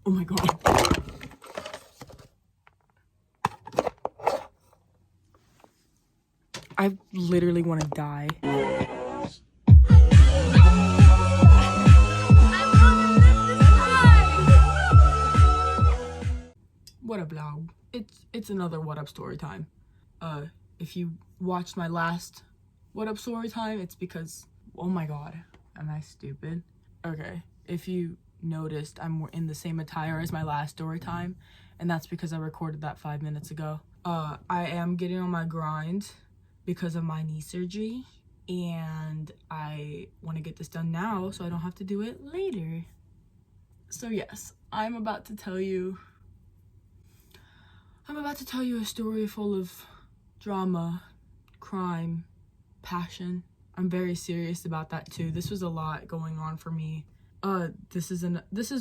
Oh my god. I literally want to die. What up, vlog? It's another What Up Story Time. If you watched my last What Up Story Time, it's because, oh my god, am I stupid? Okay, if you noticed, I'm in the same attire as my last story time, and that's because I recorded that 5 minutes ago. I am getting on my grind because of my knee surgery, and I want to get this done now so I don't have to do it later. So yes, I'm about to tell you a story full of drama, crime, passion. I'm very serious about that too. This was a lot going on for me. This is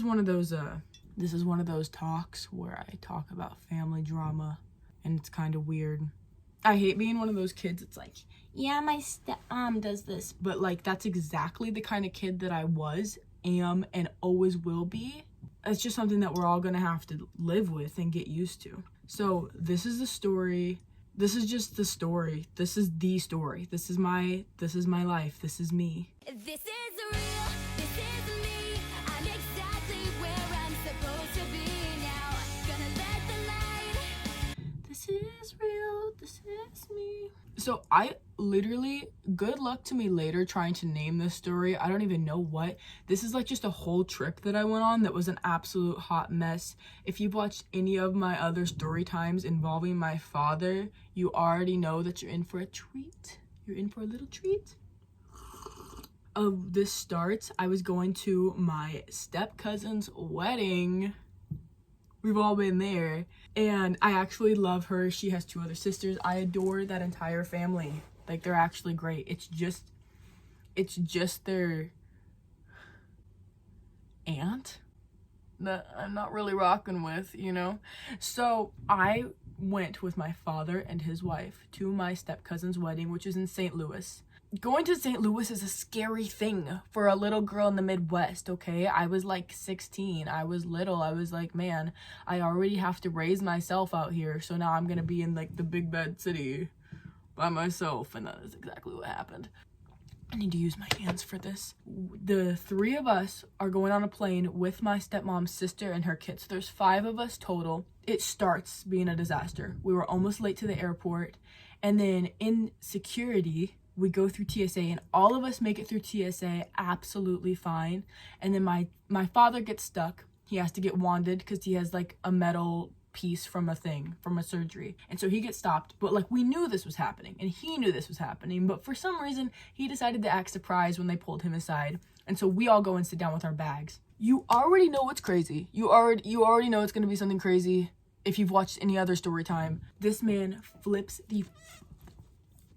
one of those talks where I talk about family drama, and it's kind of weird. I hate being one of those kids. It's like, yeah, my stepmom does this, but like that's exactly the kind of kid that I was, am, and always will be. It's just something that we're all gonna have to live with and get used to. So this is the story. This is just the story. This is the story. This is my life. This is me. This is real. This is me. I'm exactly where I'm supposed to be now. Gonna let the light. This is real. This is me. So I literally, good luck to me later trying to name this story. I don't even know what. This is like just a whole trip that I went on that was an absolute hot mess. If you've watched any of my other story times involving my father, you already know that you're in for a treat. You're in for a little treat. This starts, I was going to my step cousin's wedding. We've all been there, and I actually love her. She has 2 other sisters. I adore that entire family. Like, they're actually great. It's just their aunt that I'm not really rocking with, you know? So I went with my father and his wife to my step cousin's wedding, which is in St. Louis. Going to St. Louis is a scary thing for a little girl in the Midwest, okay? I was like 16. I was little. I was like, man, I already have to raise myself out here, so now I'm gonna be in like the big bad city by myself, and that is exactly what happened. I need to use my hands for this. The 3 of us are going on a plane with my stepmom's sister and her kids. So there's 5 of us total. It starts being a disaster. We were almost late to the airport, and then in security, we go through TSA, and all of us make it through TSA absolutely fine. And then my father gets stuck. He has to get wanded because he has like a metal piece from a surgery. And so he gets stopped. But like, we knew this was happening, and he knew this was happening. But for some reason, he decided to act surprised when they pulled him aside. And so we all go and sit down with our bags. You already know what's crazy. You already know it's going to be something crazy if you've watched any other story time. This man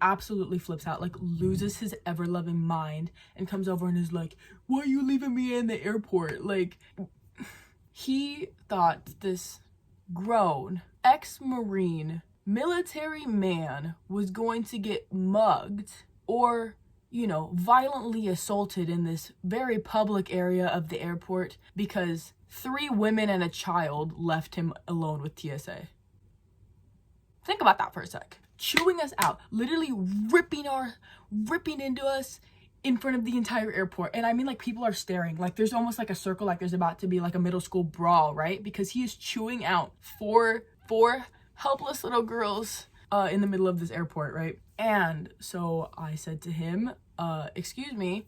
absolutely flips out, like loses his ever-loving mind, and comes over and is like, why are you leaving me in the airport? Like, he thought this grown ex-Marine military man was going to get mugged or, you know, violently assaulted in this very public area of the airport because 3 women and a child left him alone with TSA. Think about that for a sec. Chewing us out, literally ripping into us in front of the entire airport. And I mean, like, people are staring. Like, there's almost like a circle, like there's about to be like a middle school brawl, right? Because he is chewing out four helpless little girls in the middle of this airport, right? And so I said to him, excuse me,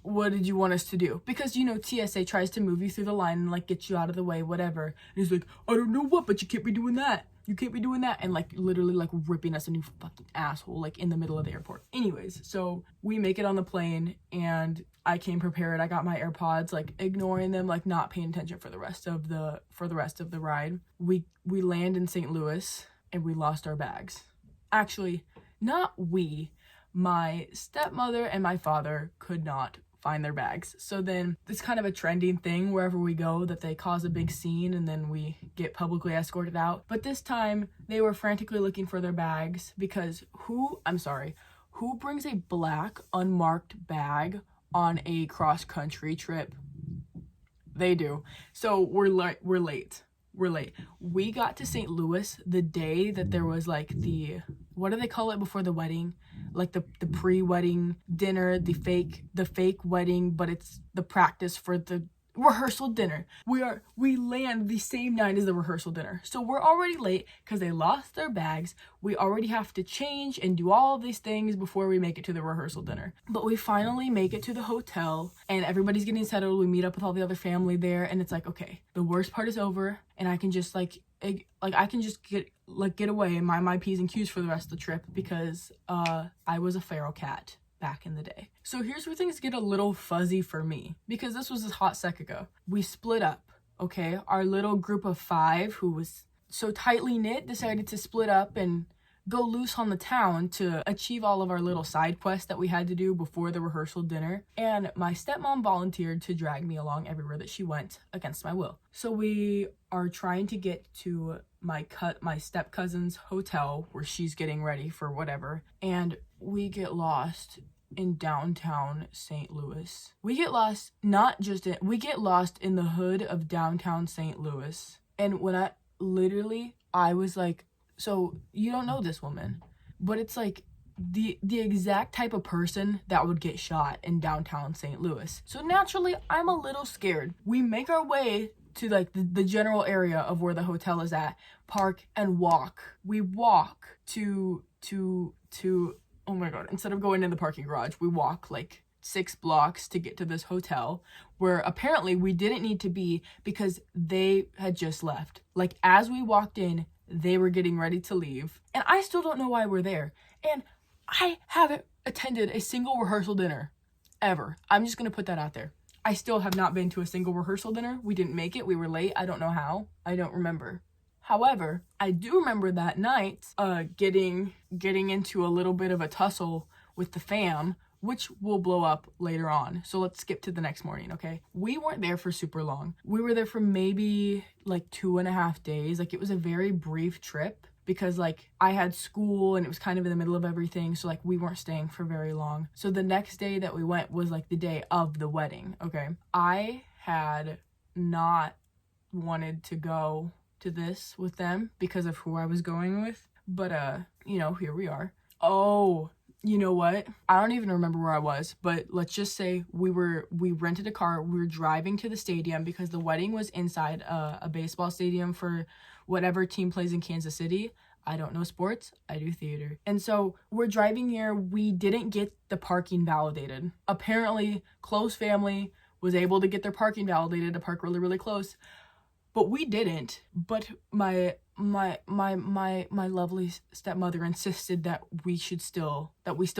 what did you want us to do? Because, you know, TSA tries to move you through the line and like get you out of the way, whatever. And he's like, I don't know what, but you can't be doing that. You can't be doing that. And like literally like ripping us a new fucking asshole, like in the middle of the airport. Anyways, so we make it on the plane, and I came prepared. I got my AirPods, like ignoring them, like not paying attention for the rest of the ride. We land in St. Louis, and we lost our bags. Actually, not we. My stepmother and my father could not find their bags. So then it's kind of a trending thing wherever we go that they cause a big scene and then we get publicly escorted out. But this time they were frantically looking for their bags because who brings a black unmarked bag on a cross-country trip? They do. So we're late. We're late. We got to St. Louis the day that there was like the, what do they call it before the wedding? Like the pre-wedding dinner, the fake wedding, but it's the practice for the rehearsal dinner. We land the same night as the rehearsal dinner. So we're already late because they lost their bags. We already have to change and do all of these things before we make it to the rehearsal dinner. But we finally make it to the hotel and everybody's getting settled. We meet up with all the other family there and it's like, okay, the worst part is over and I can just I can just get away and mind my P's and Q's for the rest of the trip because I was a feral cat back in the day. So here's where things get a little fuzzy for me because this was a hot sec ago. We split up, okay? Our little group of 5 who was so tightly knit decided to split up and go loose on the town to achieve all of our little side quests that we had to do before the rehearsal dinner. And my stepmom volunteered to drag me along everywhere that she went against my will. So we are trying to get to my step cousin's hotel where she's getting ready for whatever, and we get lost in downtown St. Louis. We get lost we get lost in the hood of downtown St. Louis. And when I was like, so you don't know this woman, but it's like the exact type of person that would get shot in downtown St. Louis. So naturally, I'm a little scared. We make our way to like the general area of where the hotel is at, park and walk. We walk to oh my god, instead of going in the parking garage, we walk like 6 blocks to get to this hotel where apparently we didn't need to be because they had just left. Like as we walked in, they were getting ready to leave. And I still don't know why we're there. And I haven't attended a single rehearsal dinner ever. I'm just going to put that out there. I still have not been to a single rehearsal dinner. We didn't make it. We were late. I don't know how. I don't remember. However, I do remember that night getting into a little bit of a tussle with the fam, which will blow up later on. So let's skip to the next morning, okay? We weren't there for super long. We were there for maybe like 2.5 days. Like it was a very brief trip because like I had school and it was kind of in the middle of everything. So like we weren't staying for very long. So the next day that we went was like the day of the wedding, okay? I had not wanted to go to this with them because of who I was going with. But here we are. Oh, you know what? I don't even remember where I was, but let's just say we rented a car. We were driving to the stadium because the wedding was inside a baseball stadium for whatever team plays in Kansas City. I don't know sports. I do theater. And so we're driving here. We didn't get the parking validated. Apparently, close family was able to get their parking validated to park really, really close. But we didn't. But my lovely stepmother insisted that we still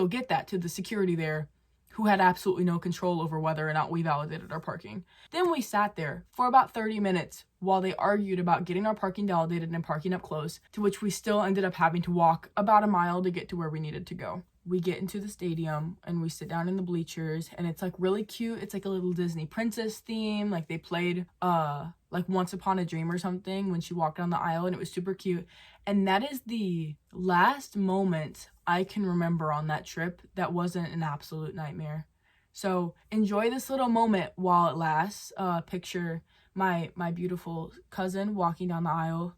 get that to the security there, who had absolutely no control over whether or not we validated our parking. Then we sat there for about 30 minutes while they argued about getting our parking validated and parking up close, to which we still ended up having to walk about a mile to get to where we needed to go. We get into the stadium and we sit down in the bleachers and it's like really cute. It's like a little Disney princess theme. Like they played like Once Upon a Dream or something when she walked down the aisle, and it was super cute. And that is the last moment I can remember on that trip that wasn't an absolute nightmare. So enjoy this little moment while it lasts. Picture my beautiful cousin walking down the aisle,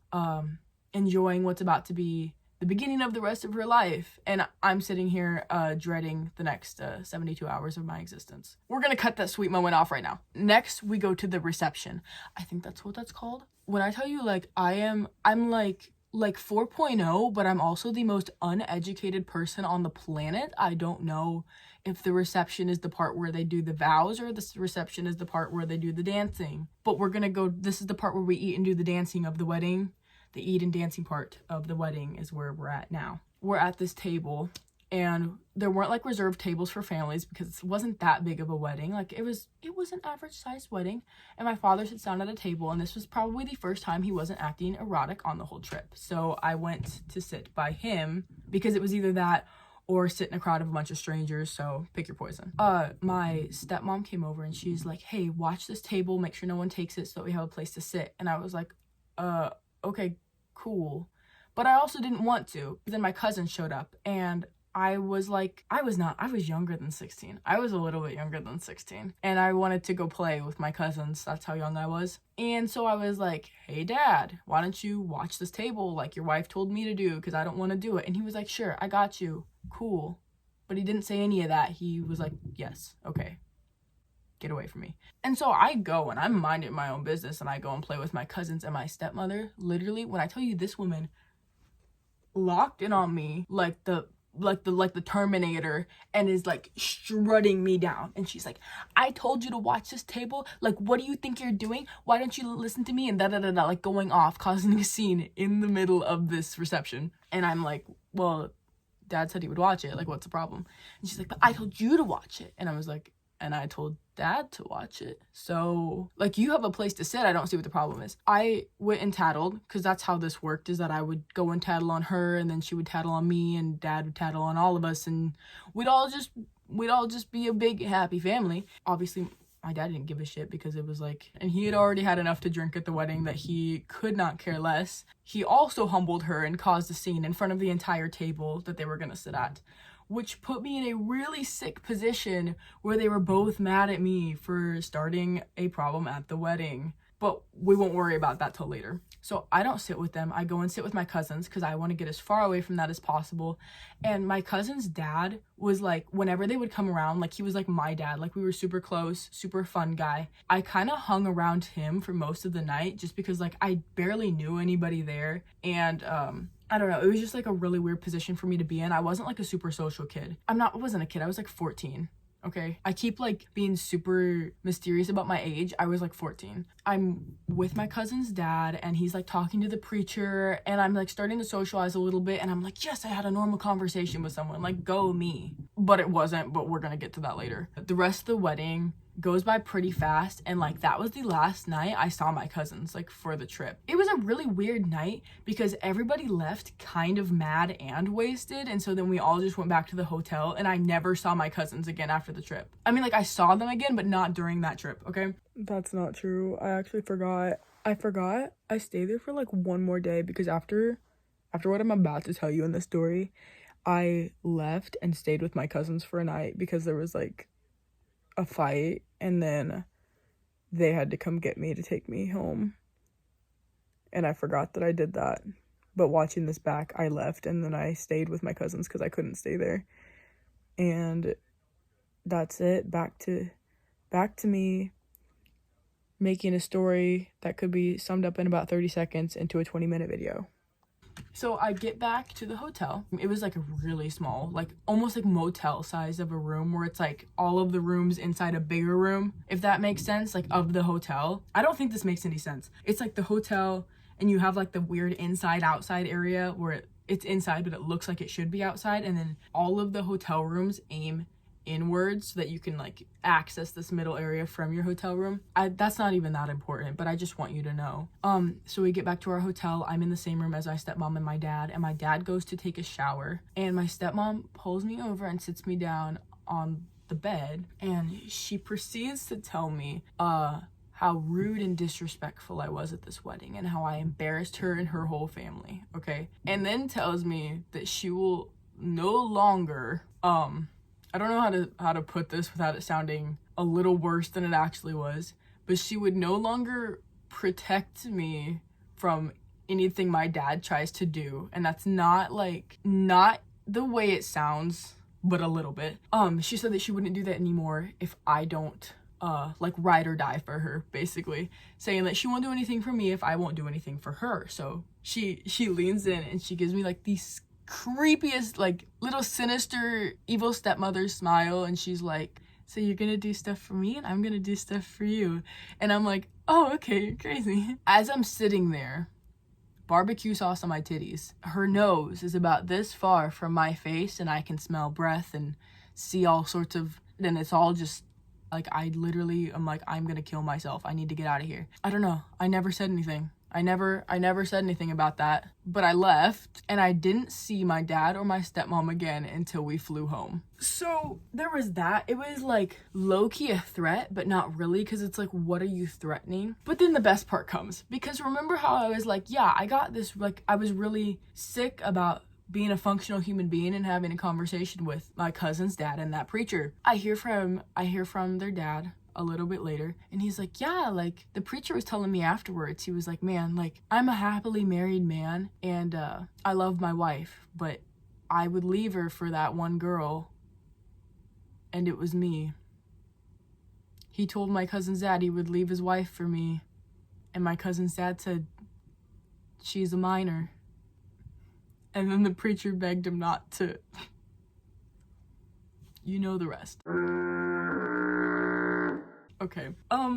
enjoying what's about to be the beginning of the rest of her life, and I'm sitting here dreading the next 72 hours of my existence. We're gonna cut that sweet moment off right now. Next, we go to the reception. I think that's what that's called. When I tell you, like, I'm like 4.0, but I'm also the most uneducated person on the planet. I don't know if the reception is the part where they do the vows or the reception is the part where they do the dancing. But we're gonna go, this is the part where we eat and do the dancing of the wedding. The eat and dancing part of the wedding is where we're at now. We're at this table, and there weren't like reserved tables for families because it wasn't that big of a wedding. Like it was an average sized wedding, and my father sits down at a table, and this was probably the first time he wasn't acting erotic on the whole trip. So I went to sit by him because it was either that or sit in a crowd of a bunch of strangers, so pick your poison. My stepmom came over and she's like, hey, watch this table, make sure no one takes it so that we have a place to sit. And I was like, okay, cool. But I also didn't want to. But then my cousin showed up and I was younger than 16. I was a little bit younger than 16. And I wanted to go play with my cousins. That's how young I was. And so I was like, hey, Dad, why don't you watch this table like your wife told me to do because I don't want to do it. And he was like, sure, I got you. Cool. But he didn't say any of that. He was like, yes, okay. Get away from me. And so I go and I'm minding my own business and I go and play with my cousins, and my stepmother, literally, when I tell you, this woman locked in on me like the Terminator and is like strutting me down. And she's like, I told you to watch this table. Like, what do you think you're doing? Why don't you listen to me? And like going off, causing a scene in the middle of this reception. And I'm like, well, Dad said he would watch it. Like, what's the problem? And she's like, but I told you to watch it. And I was like, and I told Dad to watch it. So, like, you have a place to sit. I don't see what the problem is. I went and tattled, because that's how this worked, is that I would go and tattle on her, and then she would tattle on me, and Dad would tattle on all of us, and we'd all just be a big, happy family. Obviously, my dad didn't give a shit, because it was like, and he had already had enough to drink at the wedding that he could not care less. He also humbled her and caused a scene in front of the entire table that they were going to sit at, which put me in a really sick position where they were both mad at me for starting a problem at the wedding. But we won't worry about that till later. So I don't sit with them. I go and sit with my cousins because I want to get as far away from that as possible. And my cousin's dad was like, whenever they would come around, like, he was like my dad. Like, we were super close, super fun guy. I kind of hung around him for most of the night just because, like, I barely knew anybody there. And I don't know, it was just like a really weird position for me to be in. I wasn't like a super social kid. I wasn't a kid, I was like 14. Okay, I keep like being super mysterious about my age. I was like 14. I'm with my cousin's dad and he's like talking to the preacher, and I'm like starting to socialize a little bit, and I'm like, yes, I had a normal conversation with someone, like, go me. But it wasn't, but we're gonna get to that later. The rest of the wedding goes by pretty fast, and like that was the last night I saw my cousins, like, for the trip. It was a really weird night because everybody left kind of mad and wasted, and so then we all just went back to the hotel, and I never saw my cousins again after the trip. I mean, like, I saw them again, but not during that trip, okay? That's not true. I actually forgot. I stayed there for like one more day because after what I'm about to tell you in the story, I left and stayed with my cousins for a night because there was like a fight, and then they had to come get me to take me home, and I forgot that I did that. But watching this back, I left and then I stayed with my cousins because I couldn't stay there. And that's it. Back to me making a story that could be summed up in about 30 seconds into a 20-minute video. So I get back to the hotel. It was like a really small, like almost like motel size of a room, where it's like all of the rooms inside a bigger room, if that makes sense, like of the hotel. I don't think this makes any sense. It's like the hotel, and you have like the weird inside outside area where it's inside but it looks like it should be outside, and then all of the hotel rooms aim inwards so that you can like access this middle area from your hotel room. That's not even that important, but I just want you to know. So we get back to our hotel. I'm in the same room as my stepmom and my dad goes to take a shower, and my stepmom pulls me over and sits me down on the bed, and she proceeds to tell me how rude and disrespectful I was at this wedding and how I embarrassed her and her whole family, okay? And then tells me that she will no longer I don't know how to put this without it sounding a little worse than it actually was, but she would no longer protect me from anything my dad tries to do. And that's not the way it sounds, but a little bit. She said that she wouldn't do that anymore if I don't like ride or die for her, basically saying that she won't do anything for me if I won't do anything for her. So she leans in and she gives me like these creepiest, like, little sinister evil stepmother smile, and she's like, so you're gonna do stuff for me and I'm gonna do stuff for you. And I'm like, oh, okay, you're crazy. As I'm sitting there, barbecue sauce on my titties, her nose is about this far from my face, and I can smell breath and see all sorts of, then it's all just like, I literally am like, I'm gonna kill myself, I need to get out of here. I don't know, I never said anything. I never said anything about that, but I left, and I didn't see my dad or my stepmom again until we flew home. So there was that. It was like low-key a threat, but not really, because it's like, what are you threatening? But then the best part comes, because remember how I was like, yeah, I got this, like, I was really sick about being a functional human being and having a conversation with my cousin's dad and that preacher. I hear from their dad a little bit later, and he's like, yeah, like the preacher was telling me afterwards, he was like, man, like I'm a happily married man and I love my wife, but I would leave her for that one girl, and it was me. He told my cousin's dad he would leave his wife for me, and my cousin's dad said, she's a minor. And then the preacher begged him not to. You know the rest. Okay.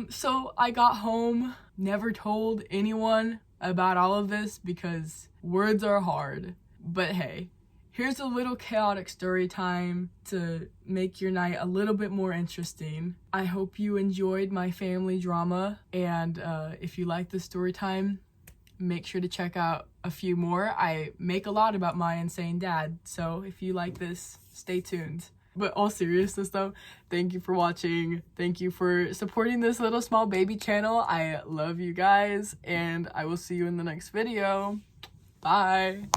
So I got home, never told anyone about all of this because words are hard. But hey, here's a little chaotic story time to make your night a little bit more interesting. I hope you enjoyed my family drama, and if you like this story time, make sure to check out a few more. I make a lot about my insane dad, so if you like this, stay tuned. But all seriousness though, thank you for watching. Thank you for supporting this little small baby channel. I love you guys, and I will see you in the next video. Bye.